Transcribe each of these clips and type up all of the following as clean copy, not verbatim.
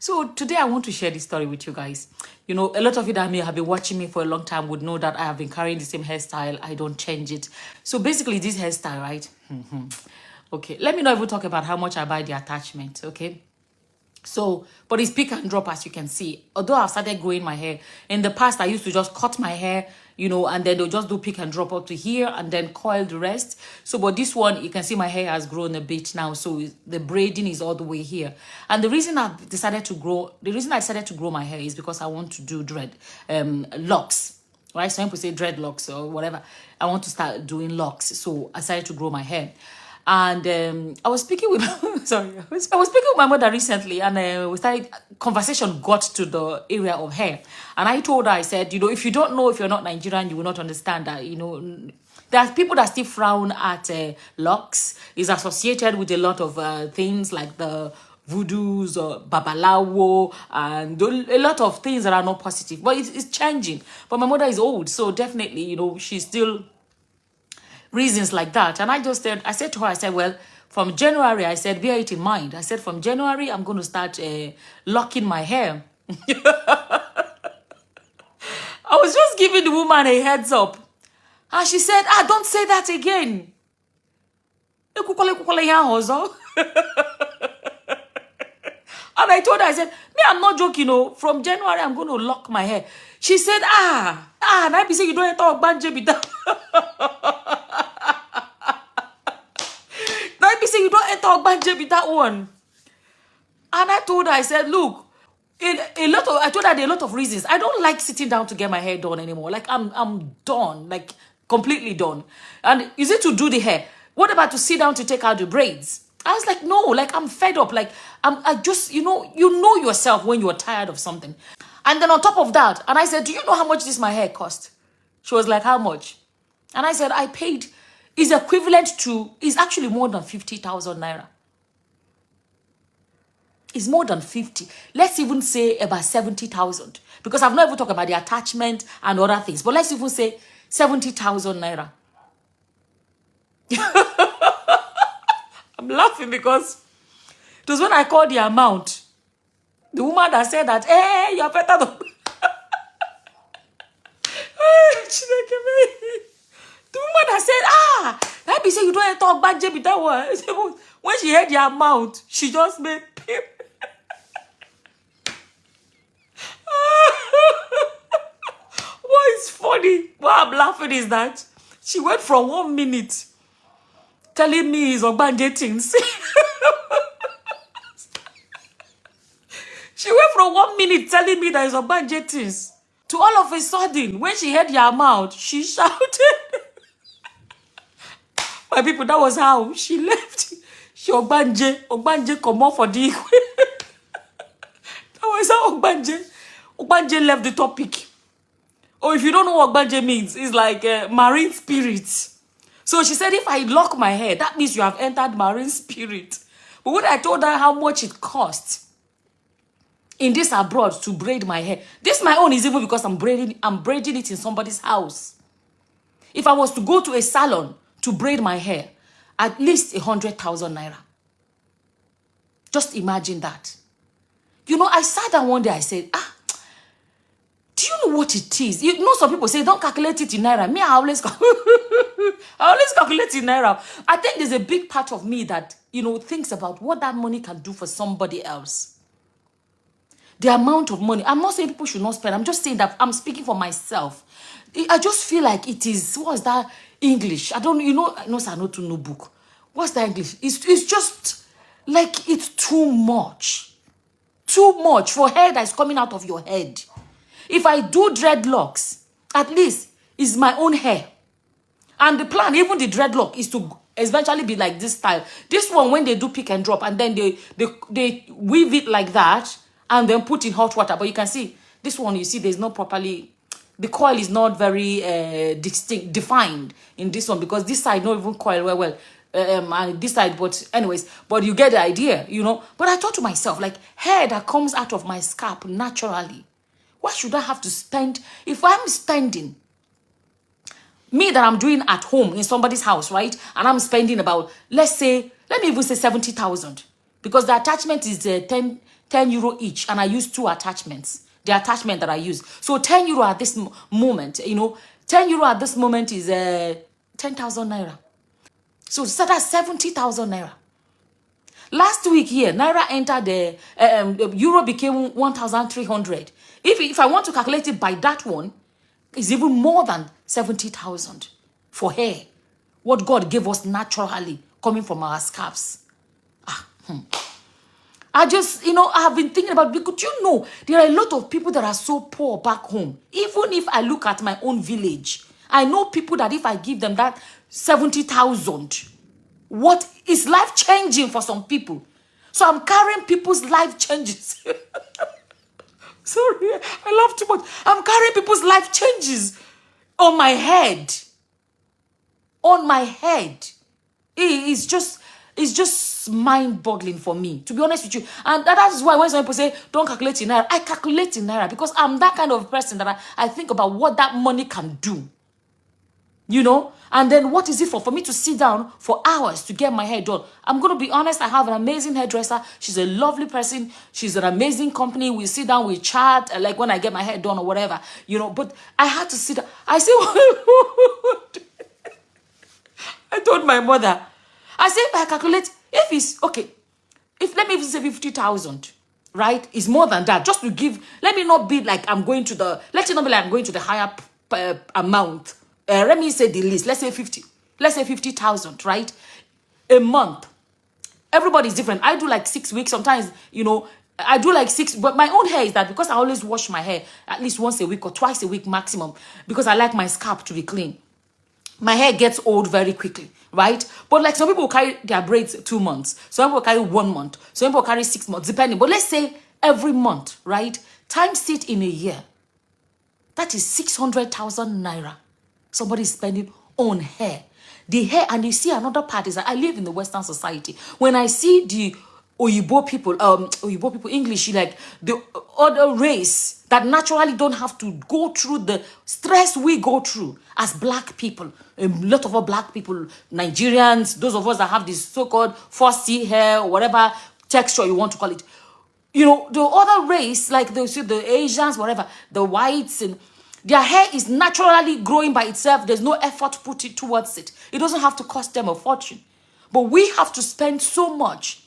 So today I want to share this story with you guys. You know, a lot of you that may have been watching me for a long time would know that I have been carrying the same hairstyle. I don't change it. So basically this hairstyle, right? Okay, let me not even talk about how much I buy the attachment, okay? So, but it's pick and drop, as you can see. Although I've started growing my hair, in the past I used to just cut my hair, you know, and then they'll just do pick and drop up to here and then coil the rest. So, but this one, you can see my hair has grown a bit now. So the braiding is all the way here. And the reason I decided to grow my hair is because I want to do locks. Right? Some people say dreadlocks or whatever. I want to start doing locks. So I decided to grow my hair. And I was speaking with I was speaking with my mother recently, and we started conversation got to the area of hair, and I told her, I said, you know, if you don't know, if you're not Nigerian, you will not understand that, you know, there's people that still frown at locks. Is associated with a lot of things like the voodoos or babalawo and a lot of things that are not positive, but it's changing. But my mother is old, so definitely, you know, she's still reasons like that. And I said to her, I said, well, from January, I said, bear it in mind. I said, from January, I'm going to start locking my hair. I was just giving the woman a heads up. And she said, don't say that again. And I told her, I said, me, I'm not joking, no. From January, I'm going to lock my hair. She said, and I be saying, you don't talk banje with that. I be saying, you don't talk banje with that one. And I told her, I said, look, I told her there are a lot of reasons. I don't like sitting down to get my hair done anymore. Like, I'm done, like, completely done. And is it to do the hair? What about to sit down to take out the braids? I was like, no, like, I'm fed up. Like, I just, you know yourself when you're tired of something. And then on top of that, and I said, do you know how much my hair cost? She was like, how much? And I said, I paid, is actually more than 50,000 naira. It's more than 50. Let's even say about 70,000. Because I've not even talked about the attachment and other things. But let's even say 70,000 naira. I'm laughing because it was when I called the amount. The woman that said that, hey, you're better than... The woman that said, that be say you don't talk bad with that one. When she heard the amount, she just made pip. What is funny, what I'm laughing is that she went from 1 minute telling me it's Ogbanje things. She went from 1 minute telling me that it's Ogbanje things to all of a sudden, when she heard the amount, she shouted. My people, that was how she left. She Ogbanje come off for the That was how Ogbanje left the topic. Or if you don't know what Ogbanje means, it's like marine spirit. So she said, if I lock my hair, that means you have entered marine spirit. But when I told her how much it cost in this abroad to braid my hair, this my own is even because I'm braiding it in somebody's house. If I was to go to a salon to braid my hair, at least 100,000 naira. Just imagine that. You know, I sat down one day, I said, do you know what it is? You know, some people say, don't calculate it in naira. Me, I always calculate in naira. I think there's a big part of me that, you know, thinks about what that money can do for somebody else. The amount of money. I'm not saying people should not spend. I'm just saying that I'm speaking for myself. I just feel like it is, what's that English? I don't, you know, I know I know to no book. What's that English? It's just like it's too much. Too much for hair that is coming out of your head. If I do dreadlocks, at least it's my own hair. And the plan, even the dreadlock, is to eventually be like this style. This one, when they do pick and drop, and then they weave it like that, and then put in hot water. But you can see, this one, you see, there's no properly... The coil is not very defined in this one, because this side not even coil well. And this side, but anyways, but you get the idea, you know. But I thought to myself, like, hair that comes out of my scalp naturally, why should I have to spend? If I'm spending, me that I'm doing at home in somebody's house, right? And I'm spending about, let me even say 70,000, because the attachment is 10 10 euro each, and I use 2 attachments. The attachment that I use. So 10 euro at this moment, 10 euro at this moment is 10,000 naira. So that's 70,000 naira. Last week here, naira entered the euro became 1,300. If I want to calculate it by that one, it's even more than 70,000 for hair. What God gave us naturally coming from our scalps. I just, I have been thinking about, because there are a lot of people that are so poor back home. Even if I look at my own village, I know people that if I give them that 70,000, what is life changing for some people. So I'm carrying people's life changes. Sorry, I laugh too much. I'm carrying people's life changes on my head. On my head. It's just mind-boggling for me, to be honest with you. And that is why when some people say, don't calculate in naira, I calculate in naira because I'm that kind of person that I think about what that money can do. And then what is it for me to sit down for hours to get my hair done? I'm going to be honest, I have an amazing hairdresser. She's a lovely person. She's an amazing company. We sit down, we chat, like when I get my hair done or whatever, but I had to sit down. I say, I told my mother, I said, if I calculate, if it's, okay, let me even say 50,000, right? It's more than that. Just to give, let me not be like I'm going to the, let it not be like I'm going to the higher amount. Let me say the least. Let's say 50. Let's say 50,000, right? A month. Everybody's different. I do like 6 weeks. Sometimes, I do like 6. But my own hair is that because I always wash my hair at least once a week or twice a week maximum. Because I like my scalp to be clean. My hair gets old very quickly, right? But like some people carry their braids 2 months. Some people carry 1 month. Some people carry 6 months, depending. But let's say every month, right? Times it in a year. That is 600,000 naira. Somebody is spending on hair. The hair, and you see another part is that I live in the Western society. When I see the Oyibo people, English, like the other race that naturally don't have to go through the stress we go through as black people. A lot of our black people, Nigerians, those of us that have this so-called 4C hair or whatever texture you want to call it. The other race, like the Asians, whatever, the whites, and their hair is naturally growing by itself. There's no effort put towards it. It doesn't have to cost them a fortune. But we have to spend so much,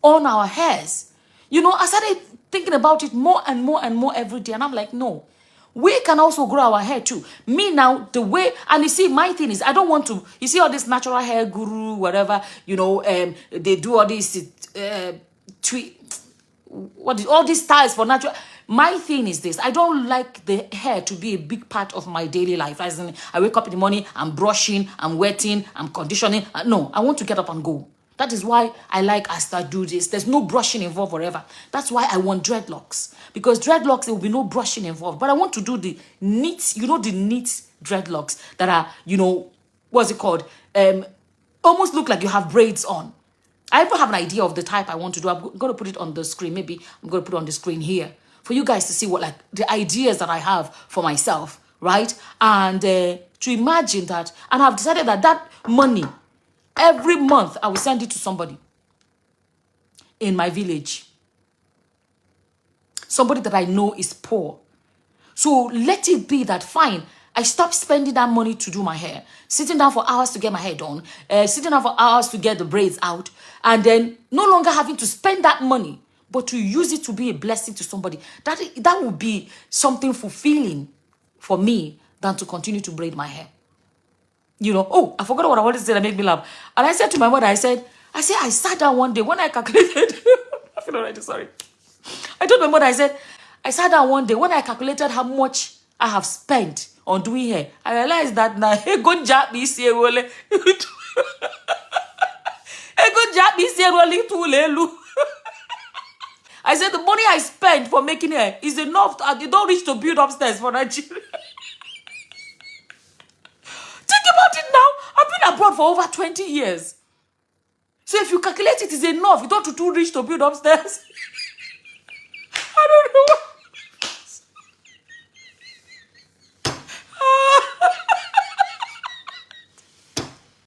on our hairs. I started thinking about it more and more and more every day. And I'm like, no, we can also grow our hair too. Me now, the way, and you see, my thing is, I don't want to, you see all this natural hair guru, whatever, they do all these, all these styles for natural. My thing is this. I don't like the hair to be a big part of my daily life. As in, I wake up in the morning, I'm brushing, I'm wetting, I'm conditioning. No, I want to get up and go. That is why I like as I do this. There's no brushing involved forever. That's why I want dreadlocks. Because dreadlocks, there will be no brushing involved. But I want to do the neat, the neat dreadlocks that are, what's it called? Almost look like you have braids on. I even have an idea of the type I want to do. I'm going to put it on the screen. Maybe I'm going to put it on the screen here for you guys to see what, like, the ideas that I have for myself, right? And to imagine that, and I've decided that money, every month, I will send it to somebody in my village. Somebody that I know is poor. So let it be that, fine, I stop spending that money to do my hair, sitting down for hours to get my hair done, sitting down for hours to get the braids out, and then no longer having to spend that money, but to use it to be a blessing to somebody. That would be something fulfilling for me than to continue to braid my hair. Oh, I forgot what I wanted to say that made me laugh. And I said to my mother, I sat down one day when I calculated, I feel already sorry. I told my mother, I sat down one day when I calculated how much I have spent on doing hair. I realized that now, hey, go jab me, say, well, hey, go jab me, say, well, I said the money I spent for making hair is enough. You don't reach to build upstairs for Nigeria. Think about it now. I've been abroad for over 20 years. So if you calculate it is enough. You don't too rich to build upstairs. I don't know.